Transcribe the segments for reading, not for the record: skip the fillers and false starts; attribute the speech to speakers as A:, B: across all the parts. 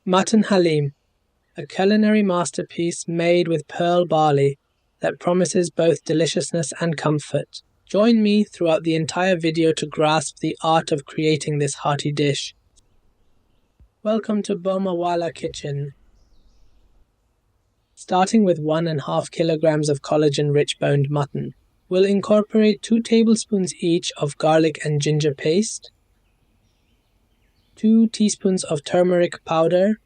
A: Mutton Haleem, a culinary masterpiece made with pearl barley that promises both deliciousness and comfort. Join me throughout the entire video to grasp the art of creating this hearty dish. Welcome to Bomawala Kitchen. Starting with 1.5 kilograms of collagen-rich boned mutton, we'll incorporate 2 tablespoons each of garlic and ginger paste, 2 teaspoons of turmeric powder,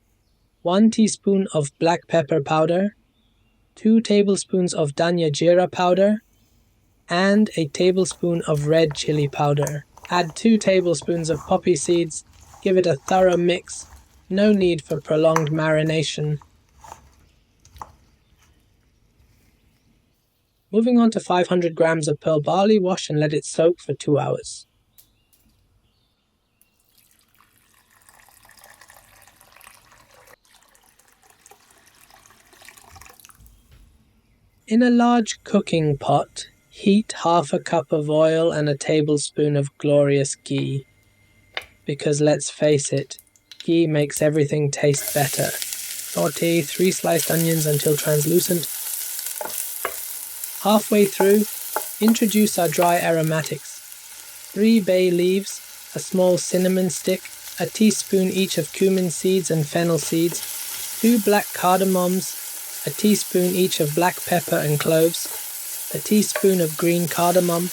A: 1 teaspoon of black pepper powder, 2 tablespoons of danya jeera powder, and a tablespoon of red chili powder. Add 2 tablespoons of poppy seeds, give it a thorough mix, no need for prolonged marination. Moving on to 500 grams of pearl barley, wash and let it soak for 2 hours. In a large cooking pot, heat half a cup of oil and a tablespoon of glorious ghee. Because let's face it, ghee makes everything taste better. Saute 3 sliced onions until translucent. Halfway through, introduce our dry aromatics. 3 bay leaves, a small cinnamon stick, a teaspoon each of cumin seeds and fennel seeds, 2 black cardamoms, a teaspoon each of black pepper and cloves, a teaspoon of green cardamom,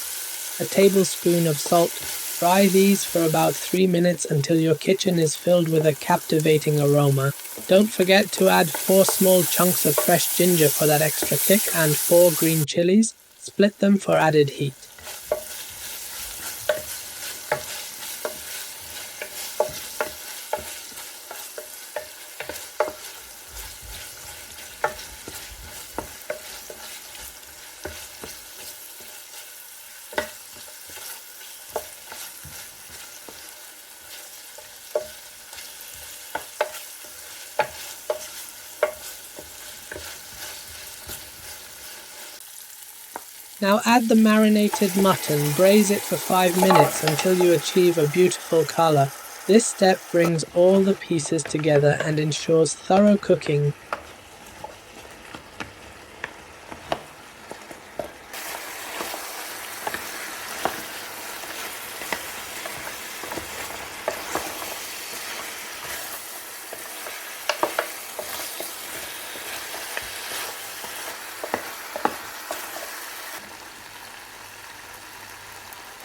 A: a tablespoon of salt. Fry these for about 3 minutes until your kitchen is filled with a captivating aroma. Don't forget to add 4 small chunks of fresh ginger for that extra kick and 4 green chilies. Split them for added heat. Now add the marinated mutton, braise it for 5 minutes until you achieve a beautiful color. This step brings all the pieces together and ensures thorough cooking.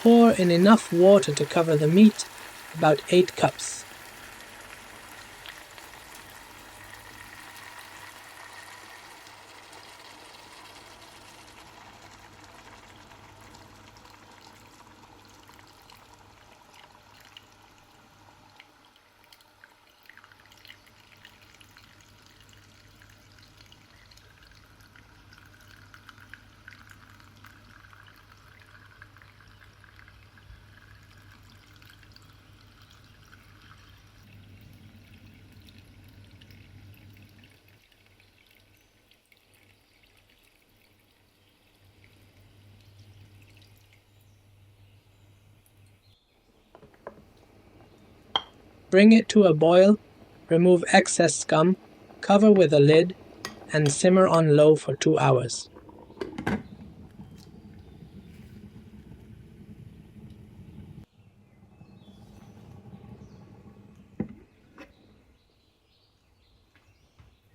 A: Pour in enough water to cover the meat, about 8 cups. Bring it to a boil, remove excess scum, cover with a lid, and simmer on low for 2 hours.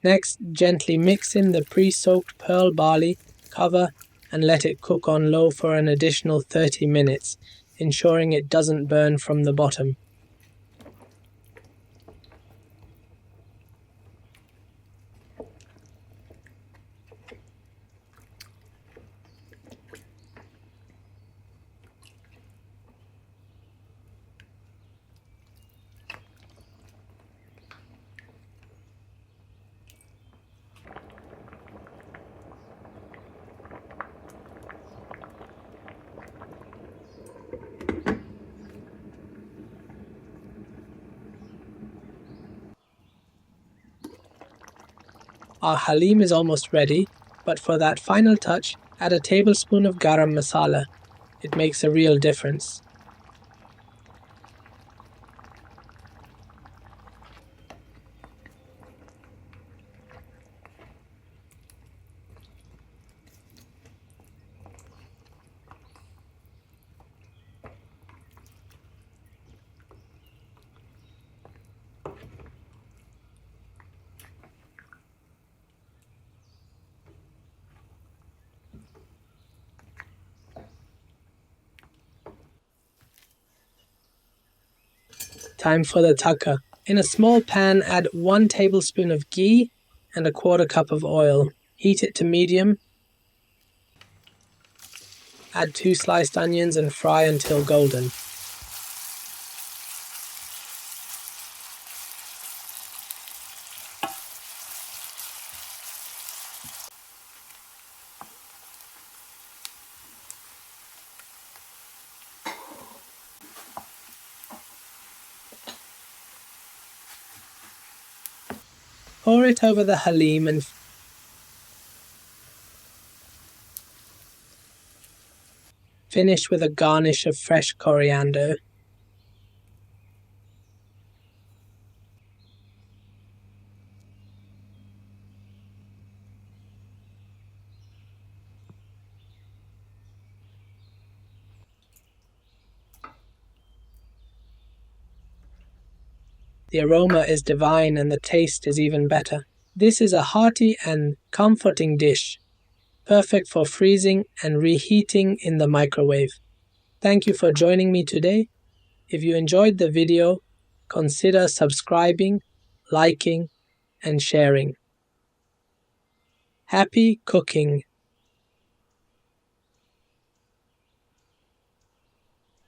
A: Next, gently mix in the pre-soaked pearl barley, cover, and let it cook on low for an additional 30 minutes, ensuring it doesn't burn from the bottom. Our haleem is almost ready, but for that final touch, add a tablespoon of garam masala. It makes a real difference. Time for the taka. In a small pan, add 1 tablespoon of ghee and a 1/4 cup of oil. Heat it to medium. Add 2 sliced onions and fry until golden. Pour it over the haleem and finish with a garnish of fresh coriander. The aroma is divine and the taste is even better. This is a hearty and comforting dish, perfect for freezing and reheating in the microwave. Thank you for joining me today. If you enjoyed the video, consider subscribing, liking, and sharing. Happy cooking!